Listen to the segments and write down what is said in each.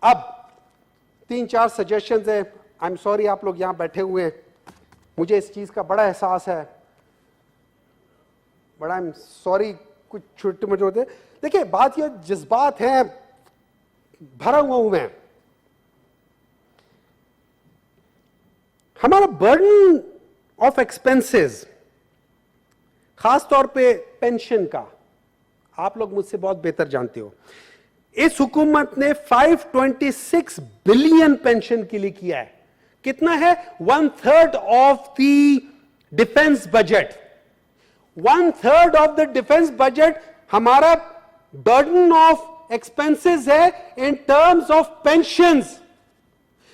अब 3-4 सजेशंस है। I am sorry आप लोग यहां बैठे हुए हैं, मुझे इस चीज का बड़ा एहसास है, बड़ा आई एम सॉरी कुछ छोटे मोटे होते। देखिए बात यह जज्बात है, भरा हुआ हूं मैं। हमारा बर्डन ऑफ एक्सपेंसेस, खास तौर पे पेंशन का, आप लोग मुझसे बहुत बेहतर जानते हो। इस हुकूमत ने 526 बिलियन पेंशन के लिए किया है। कितना है? 1/3 of the defence budget. 1/3 of the defence budget हमारा बर्डन ऑफ एक्सपेंसेस है इन टर्म्स ऑफ पेंशंस।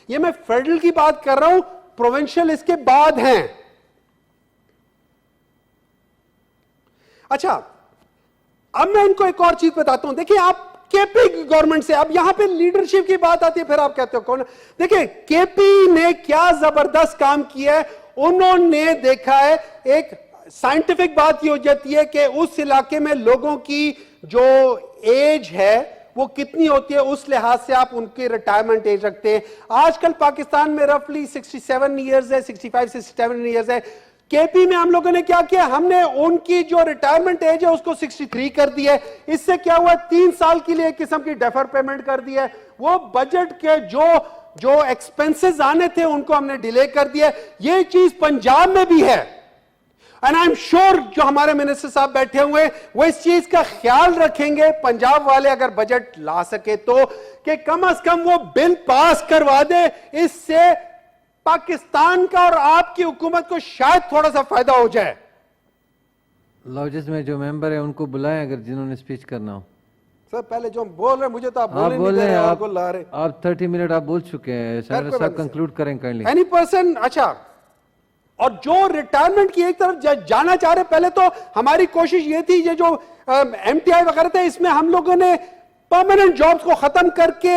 ये मैं फेडरल की बात कर रहा हूं, प्रोविंशियल इसके बाद हैं। अच्छा, अब मैं इनको एक और चीज बताता हूं। देखिए आप केपी गवर्नमेंट से, अब यहां पे लीडरशिप की बात आती है, फिर आप कहते हो कौन। देखिए केपी ने क्या जबरदस्त काम किया है। उन्होंने देखा है, एक साइंटिफिक बात ये हो जाती है कि उस इलाके में लोगों की जो एज है वो कितनी होती है, उस लिहाज से आप उनकी रिटायरमेंट एज रखते हैं। आजकल पाकिस्तान में रफली 67 ईयर्स है, 65-67 ईयर्स है। केपी में हम लोगों ने क्या किया, हमने उनकी जो रिटायरमेंट एज है उसको 63 कर दिया है। इससे क्या हुआ, 3 साल के लिए एक किस्म की डेफर पेमेंट कर दिया है। वो बजट के जो एक्सपेंसेस आने थे उनको हमने डिले कर दिया। ये चीज पंजाब में भी है, एंड आई एम श्योर जो हमारे मिनिस्टर साहब बैठे हुए वो इस चीज का ख्याल रखेंगे, पंजाब वाले अगर बजट ला सके तो, कि कम से कम वो बिल पास करवा दे। इससे पाकिस्तान का और आपकी हुकूमत को शायद थोड़ा सा फायदा हो जाए। लॉजेस में जो मेंबर है उनको बुलाएं अगर जिन्होंने स्पीच करना हो। सर पहले जो हम बोल रहे हैं, मुझे तो आप बोल रहे हैं, आप आप 30 मिनट आप बोल चुके हैं। सेनेटर साहब कंक्लूड करें काइंडली। Any person. अच्छा, और जो रिटायरमेंट की एक तरफ जाना चाह रहे, पहले तो हमारी कोशिश ये थी, ये जो एमटीआई वगैरह थे, इसमें हम लोगों ने परमानेंट जॉब्स को खत्म करके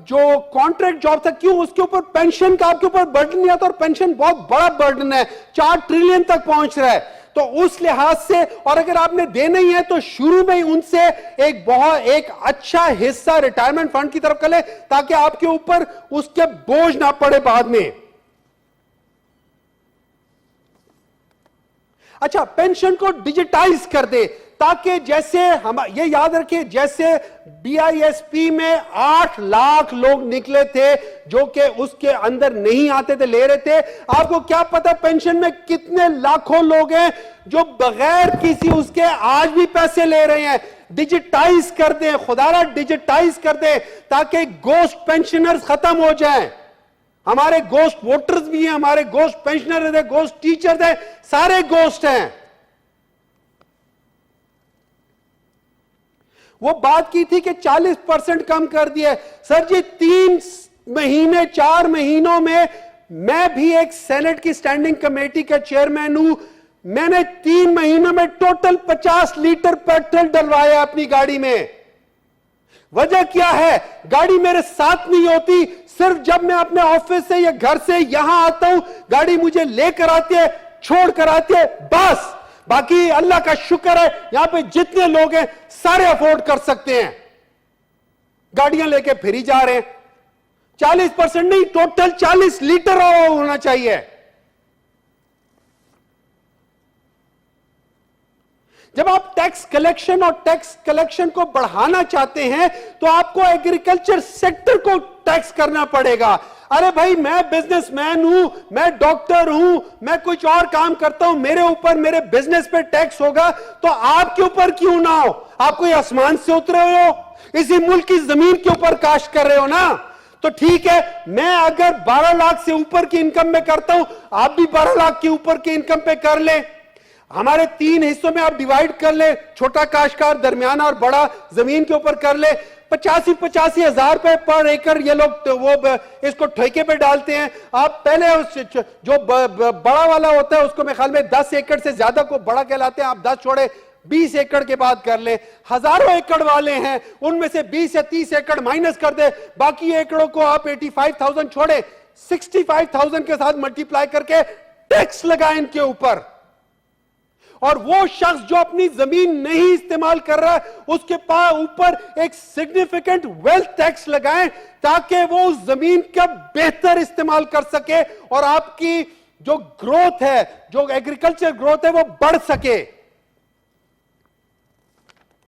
जो कॉन्ट्रैक्ट जॉब था, क्यों उसके ऊपर पेंशन का आपके ऊपर बर्डन नहीं आता, और पेंशन बहुत बड़ा बर्डन है, 4 ट्रिलियन तक पहुंच रहा है। तो उस लिहाज से, और अगर आपने देना ही है तो शुरू में ही उनसे एक अच्छा हिस्सा रिटायरमेंट फंड की तरफ कर ले, ताकि आपके ऊपर उसके बोझ ना पड़े बाद में। अच्छा, पेंशन को डिजिटाइज कर दे, ताकि जैसे हम ये याद रखें, जैसे बीआईएसपी में 8 लाख लोग निकले थे जो कि उसके अंदर नहीं आते थे, ले रहे थे। आपको क्या पता पेंशन में कितने लाखों लोग हैं जो बगैर किसी उसके आज भी पैसे ले रहे हैं। डिजिटाइज कर दें, खुदारा डिजिटाइज कर दें, ताकि गोस्ट पेंशनर्स खत्म हो जाएं। हमारे गोस्ट वोटर्स भी हैं, हमारे गोस्ट पेंशनर हैं, गोस्ट टीचर्स हैं, सारे गोस्ट हैं। वो बात की थी कि 40% कम कर दिया। सर जी 3 महीने 4 महीनों में, मैं भी एक सेनेट की स्टैंडिंग कमेटी का चेयरमैन हूं, मैंने 3 महीनों में टोटल 50 लीटर पेट्रोल डलवाया अपनी गाड़ी में। वजह क्या है, गाड़ी मेरे साथ नहीं होती, सिर्फ जब मैं अपने ऑफिस से या घर से यहां आता हूं, गाड़ी मुझे लेकर आती है, छोड़ कर आती है, बस। बाकी अल्लाह का शुक्र है यहां पे जितने लोग हैं सारे अफोर्ड कर सकते हैं, गाड़ियां लेके फिर ही जा रहे हैं। 40% नहीं, टोटल 40 लीटर होना चाहिए। जब आप टैक्स कलेक्शन और टैक्स कलेक्शन को बढ़ाना चाहते हैं तो आपको एग्रीकल्चर सेक्टर को टैक्स करना पड़ेगा। अरे भाई, मैं बिजनेसमैन हूं, मैं डॉक्टर हूं, मैं कुछ और काम करता हूं, मेरे ऊपर मेरे बिजनेस पे टैक्स होगा, तो आपके ऊपर क्यों ना हो? आप कोई आसमान से उतरे हो, इसी मुल्क की जमीन के ऊपर काश्त कर रहे हो ना। तो ठीक है, मैं अगर 12 लाख से ऊपर की इनकम में करता हूं, आप भी 12 लाख के ऊपर की इनकम पे कर ले। हमारे 3 हिस्सों में आप डिवाइड कर ले, छोटा काश्तकार, दरमियाना और बड़ा, जमीन के ऊपर कर ले। 85 हजार रुपए पर एकड़ ये लोग तो वो इसको ठेके पे डालते हैं। आप पहले जो बड़ा वाला होता है उसको मेरे ख्याल में 10 एकड़ से ज्यादा को बड़ा कहलाते हैं, आप 10 छोड़े 20 एकड़ के बाद कर ले। हजारों एकड़ वाले हैं, उनमें से 20 या 30 एकड़ माइनस कर दे, बाकी एकड़ों को आप 85,000 छोड़े, 65,000 के साथ मल्टीप्लाई करके टैक्स लगाए इनके ऊपर। और वो शख्स जो अपनी जमीन नहीं इस्तेमाल कर रहा है उसके पास ऊपर एक सिग्निफिकेंट वेल्थ टैक्स लगाएं ताकि वो उस जमीन का बेहतर इस्तेमाल कर सके और आपकी जो ग्रोथ है, जो एग्रीकल्चर ग्रोथ है, वो बढ़ सके।